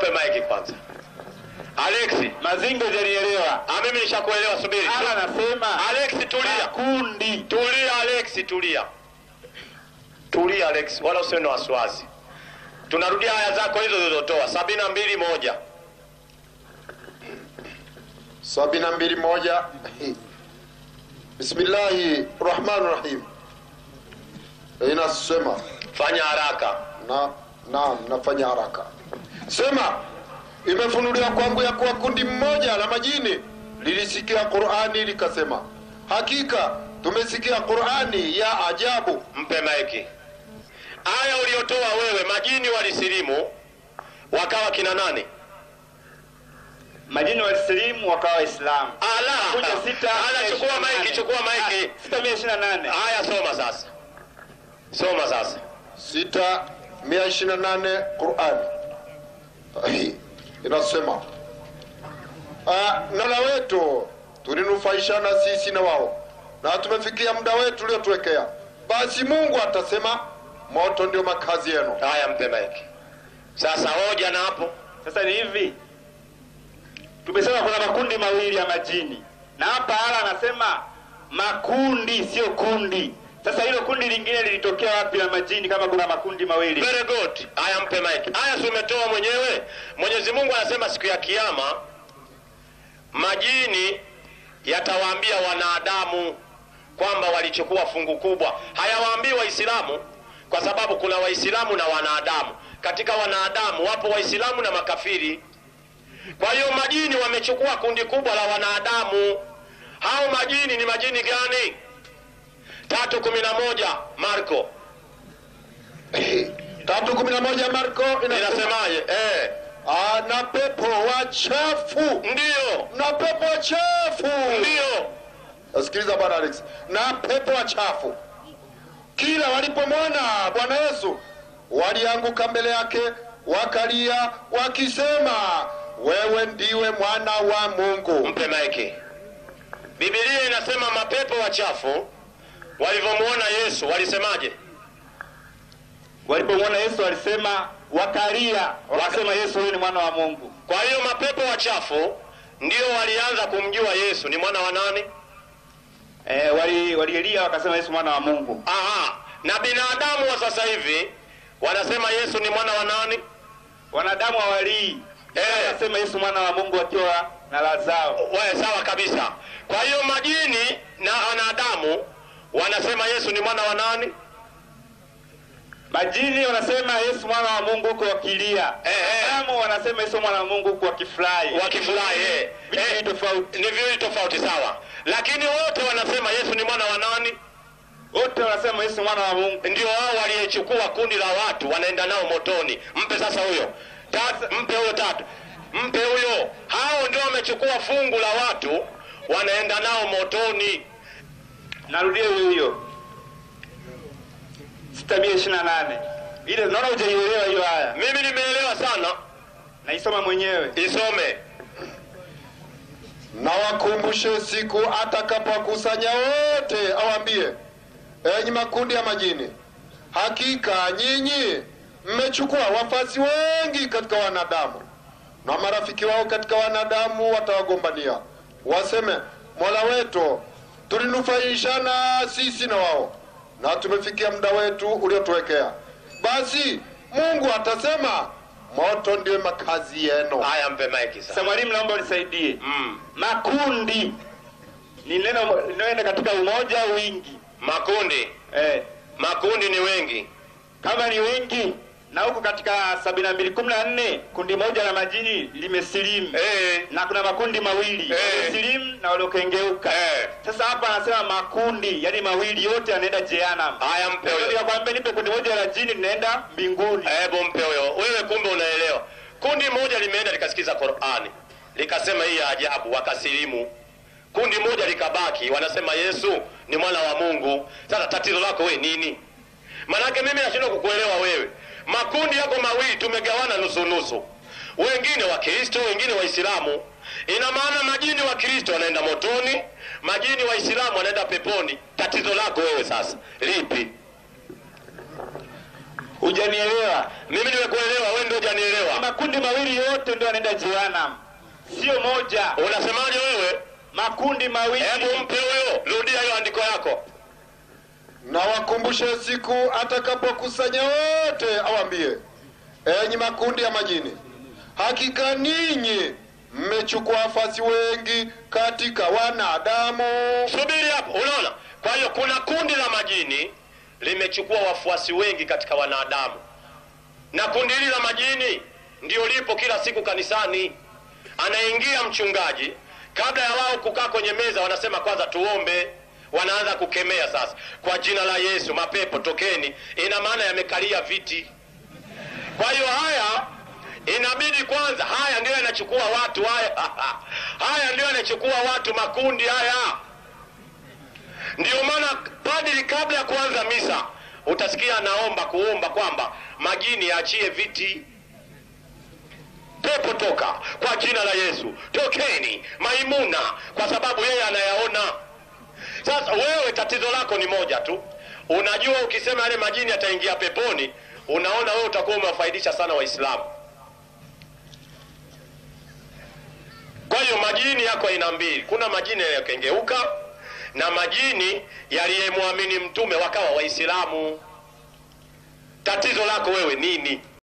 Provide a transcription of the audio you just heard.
Mpe maiki kwanza. Alexi, Mazingo hajanielewa. Mimi nishakuelewa, subiri. Anasema Alexi tulia. Kundi. Tulia Alexi, tulia. Tulia Alexi, wala usiwe na wasiwasi. Tunarudia aya zako hizo zilizotoa 72:1. 72:1. Bismillahirrahmanirrahim. Inasema fanya haraka. Nafanya haraka. Sema, imefunuliwa kwangu ya kuwa kundi mmoja la majini lilisikia Qur'ani likasema, hakika tumesikia Qur'ani ya ajabu. Mpe maiki. Aya uliotoa wewe, majini walisilimu wakawa kina nani? Majini walisilimu wakawa Waislamu. Chukua maiki, chukua maiki. 628. Aya soma sasa. Soma sasa. 628 Qur'an. Inasema, Mola wetu tulinufaishana sisi na wao, na tumefikia muda wetu uliotuwekea. Basi Mungu atasema, moto ndio makazi yenu. Haya, mpe maiki. Sasa hoja na hapo. Sasa ni hivi. Tumesema kuna makundi mawili ya majini. Na hapa Allah anasema makundi sio kundi. Sasa hilo kundi lingine lilitokea wapi la majini kama kuna makundi mawili? Very good. Haya, mpe maiki. Haya si umetoa mwenyewe. Mwenyezi Mungu anasema siku ya kiyama majini yatawaambia wanadamu kwamba walichukua fungu kubwa. Hayawaambii Waislamu kwa sababu kuna Waislamu na wanadamu. Katika wanadamu wapo Waislamu na makafiri. Kwa hiyo majini wamechukua kundi kubwa la wanadamu. Hao majini ni majini gani? 3:11 Marko. 3:11 Marko inasemaje? Na pepo wachafu. Ndio. Na pepo wachafu. Ndio. Sikiliza bwana Alex. Na pepo wachafu kila walipomwona Bwana Yesu walianguka mbele yake wakalia wakisema, wewe ndiwe mwana wa Mungu. Mpe maiki. Biblia inasema mapepo wachafu walivyomuona Yesu walisemaje? Walipomwona Yesu walisema, wakalia wakasema, Yesu wewe ni mwana wa Mungu. Kwa hiyo mapepo wachafu ndio walianza kumjua Yesu ni mwana wa nani? Walielia wakasema Yesu mwana wa Mungu. Na binadamu wa sasa hivi wanasema Yesu ni mwana wa nani? Wanadamu hawalii. Wanasema Yesu mwana wa Mungu akiwa na Lazaro. Sawa kabisa. Kwa hiyo majini na wanadamu wanasema Yesu ni mwana wa nani? Majini wanasema Yesu mwana wa Mungu huko wakilia. Wanadamu wanasema Yesu mwana wa Mungu huko wakifurahi. Wakifurahi. Ni vitu tofauti, sawa. Lakini wote wanasema Yesu ni mwana wa nani? Wote wanasema Yesu mwana wa Mungu. Ndio wao waliyechukua kundi la watu wanaenda nao motoni. Mpe sasa huyo. Mpe huyo 3. Mpe huyo. Hao ndio wamechukua fungu la watu wanaenda nao motoni. Narudia hiyo. 628. Ile naona hujaielewa hiyo haya. Mimi nimeelewa sana. Naisoma mwenyewe. Isome. Na wakumbushe siku atakapokusanya wote, awaambie, enyi makundi ya majini, hakika nyinyi mmechukua wafasi wengi katika wanadamu, na marafiki wao katika wanadamu watawagombania, waseme, Mola wetu tulinufaishana sisi na wao, na tumefikia muda wetu uliotuwekea. Basi Mungu atasema, moto ndio makazi yenu. Haya, mpe maiki sasa. Mwalimu naomba unisaidie. Makundi ni neno linaenda katika umoja wingi. Makundi. Makundi ni wengi. Kama ni wengi, na huko katika 72:14 kundi moja la majini limesilimu. Na kuna makundi mawili, waliosilimu na waliokengeuka. Sasa hapa anasema makundi, yani mawili, yote yanaenda jehanamu. Haya, mpe huyo. Ndio kwamba nipe kundi moja la jini linaenda mbinguni. Mpe huyo. Wewe kumbe unaelewa. Kundi moja limeenda likasikiza Qur'ani, likasema hii ya ajabu, wakasilimu. Kundi moja likabaki wanasema Yesu ni mwana wa Mungu. Sasa tatizo lako wewe nini? Manake mimi nashindwa kukuelewa wewe. Makundi yako mawili tumegawana nusu nusu. Wengine wa Kristo, wengine Waislamu. Ina maana majini wa Kristo wanaenda motoni, majini Waislamu wanaenda peponi. Tatizo lako wewe sasa lipi? Hujanielewa. Mimi nimekuelewa, wewe ndio hujanielewa. Makundi mawili yote ndio yanaenda jehanamu, sio moja. Unasemaje wewe? Makundi mawili. Hebu mpe huyo, rudia hiyo andiko yako. Na wakumbushe siku atakapokusanya wote, awambie, enyi makundi ya majini, hakika ninyi mmechukua wafasi wengi katika wanadamu. Subiri hapo, unaona? Kwa hiyo kuna kundi la majini limechukua wafuasi wengi katika wanadamu, na kundi hili la majini ndio lipo kila siku kanisani. Anaingia mchungaji, kabla ya wao kukaa kwenye meza wanasema kwanza tuombe, wanaanza kukemea sasa, kwa jina la Yesu mapepo tokeni. Ina maana yamekalia viti. Kwa hiyo haya inabidi kwanza, haya ndio yanachukua watu haya ndio yanachukua watu, makundi haya. Ndio maana padri kabla ya kuanza misa utasikia anaomba kuomba kwamba majini yaachie viti, pepo toka kwa jina la Yesu, tokeni Maimuna, kwa sababu yeye anayaona. Sasa wewe tatizo lako ni moja tu, unajua ukisema yale majini yataingia peponi, unaona wewe utakuwa umewafaidisha sana Waislamu. Kwa hiyo majini yako aina mbili, kuna majini yaliyokengeuka na majini yaliyemwamini mtume wakawa Waislamu. Tatizo lako wewe nini?